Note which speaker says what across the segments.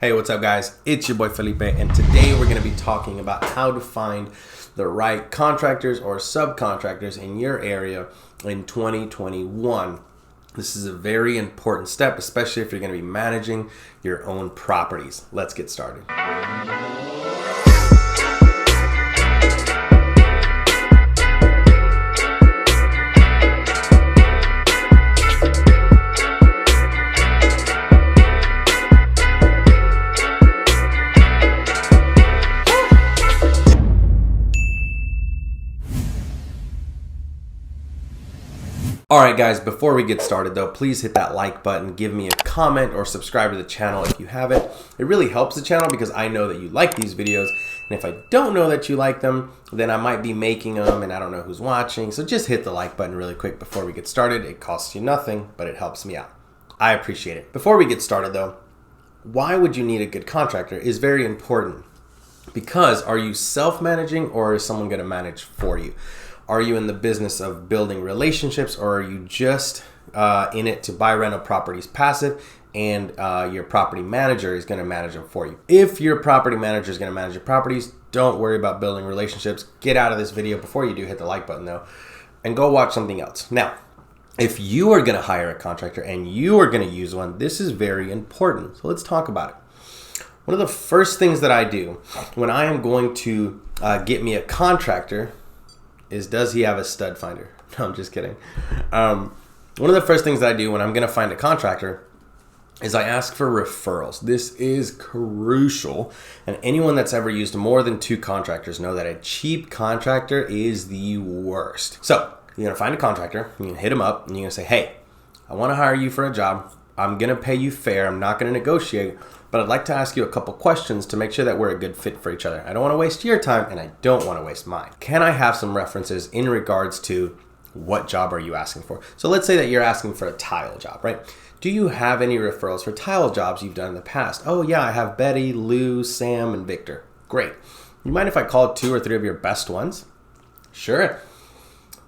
Speaker 1: Hey, what's up guys? It's your boy Felipe, and today we're going to be talking about how to find the right contractors or subcontractors in your area in 2021. This is a very important step, especially if you're going to be managing your own properties. Let's get started. Alright guys, before we get started though, please hit that like button, give me a comment or subscribe to the channel if you haven't. It really helps the channel because I know that you like these videos, and if I don't know that you like them, then I might be making them and I don't know who's watching. So just hit the like button really quick before we get started. It costs you nothing, but it helps me out. I appreciate it. Before we get started though, why would you need a good contractor is very important, because are you self-managing or is someone going to manage for you? Are you in the business of building relationships, or are you just in it to buy rental properties passive and your property manager is going to manage them for you? If your property manager is going to manage your properties, don't worry about building relationships. Get out of this video before you do. Hit the like button though and go watch something else. Now, if you are going to hire a contractor and you are going to use one, this is very important. So let's talk about it. One of the first things that I do when I am going to get me a contractor is, does he have a stud finder? No, I'm just kidding. One of the first things that I do when I'm going to find a contractor is I ask for referrals. This is crucial, and anyone that's ever used more than 2 contractors know that a cheap contractor is the worst. So you're going to find a contractor, you're going to hit him up, and you're going to say, hey, I want to hire you for a job. I'm going to pay you fair. I'm not going to negotiate, but I'd like to ask you a couple questions to make sure that we're a good fit for each other. I don't want to waste your time, and I don't want to waste mine. Can I have some references in regards to what job are you asking for? So let's say that you're asking for a tile job, right? Do you have any referrals for tile jobs you've done in the past? Oh yeah, I have Betty, Lou, Sam, and Victor. Great. You mind if I call 2 or 3 of your best ones? Sure.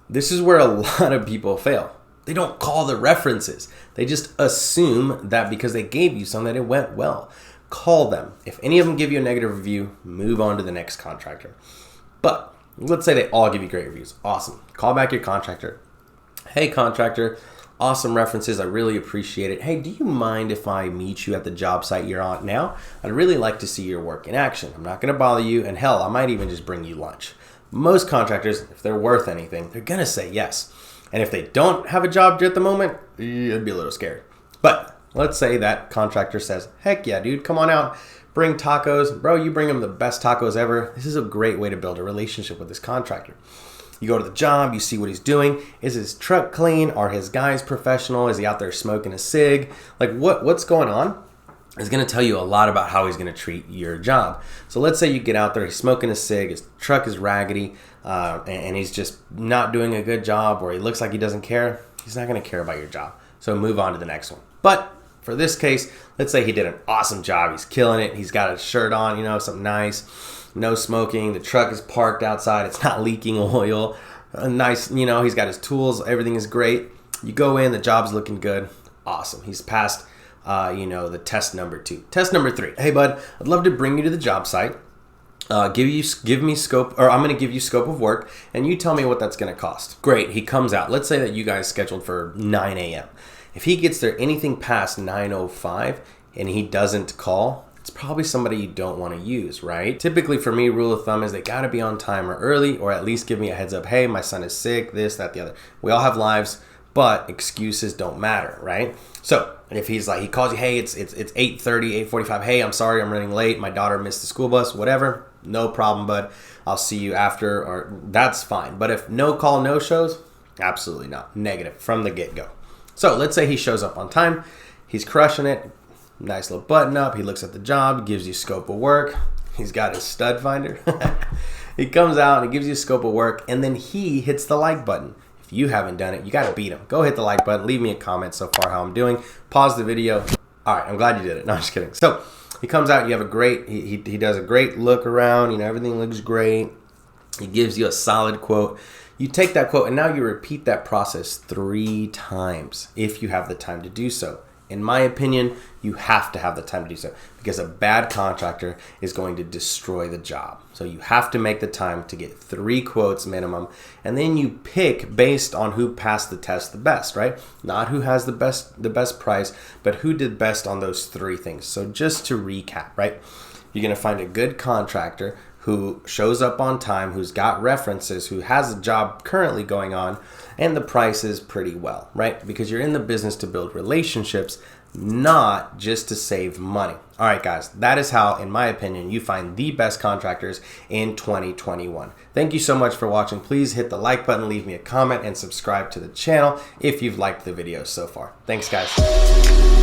Speaker 1: This is where a lot of people fail. They don't call the references. They just assume that because they gave you some that it went well. Call them. If any of them give you a negative review, move on to the next contractor. But let's say they all give you great reviews. Awesome. Call back your contractor. Hey contractor, awesome references. I really appreciate it. Hey, do you mind if I meet you at the job site you're on now? I'd really like to see your work in action. I'm not going to bother you, and hell, I might even just bring you lunch. Most contractors, if they're worth anything, they're going to say yes. And if they don't have a job at the moment, you'd be a little scared. But let's say that contractor says, heck yeah, dude, come on out, bring tacos. Bro, you bring them the best tacos ever. This is a great way to build a relationship with this contractor. You go to the job, you see what he's doing. Is his truck clean? Are his guys professional? Is he out there smoking a cig? Like what's going on is going to tell you a lot about how he's going to treat your job. So let's say you get out there, he's smoking a cig, his truck is raggedy, and he's just not doing a good job, or he looks like he doesn't care. He's not going to care about your job. So move on to the next one. But for this case, let's say he did an awesome job. He's killing it. He's got a shirt on, something nice, no smoking. The truck is parked outside. It's not leaking oil. Nice, he's got his tools. Everything is great. You go in, the job's looking good. Awesome. He's passed the test number 2. Test number 3. Hey bud, I'd love to bring you to the job site. Give me scope, or I'm going to give you scope of work, and you tell me what that's going to cost. Great. He comes out. Let's say that you guys scheduled for 9 a.m. If he gets there anything past 9:05 and he doesn't call, it's probably somebody you don't want to use, right? Typically for me, rule of thumb is they got to be on time or early, or at least give me a heads up. Hey, my son is sick, this, that, the other. We all have lives, but excuses don't matter, right? So if he's like, he calls you, hey, it's 8:30, 8:45. Hey, I'm sorry, I'm running late. My daughter missed the school bus, whatever. No problem, bud. I'll see you after, or that's fine. But if no call, no shows, absolutely not. Negative from the get-go. So let's say he shows up on time. He's crushing it. Nice little button up. He looks at the job, gives you scope of work. He's got his stud finder. He comes out and he gives you scope of work, and then he hits the like button. If you haven't done it, you got to beat him. Go hit the like button. Leave me a comment so far how I'm doing. Pause the video. All right, I'm glad you did it. No, I'm just kidding. So he comes out. You have a great, he does a great look around. Everything looks great. He gives you a solid quote. You take that quote and now you repeat that process 3 times if you have the time to do so. In my opinion, you have to have the time to do so because a bad contractor is going to destroy the job. So you have to make the time to get 3 quotes minimum, and then you pick based on who passed the test the best, right? Not who has the best price, but who did best on those 3 things. So just to recap, right? You're going to find a good contractor who shows up on time, who's got references, who has a job currently going on, and the price is pretty well, right? Because you're in the business to build relationships, not just to save money. All right, guys, that is how, in my opinion, you find the best contractors in 2021. Thank you so much for watching. Please hit the like button, leave me a comment, and subscribe to the channel if you've liked the video so far. Thanks, guys.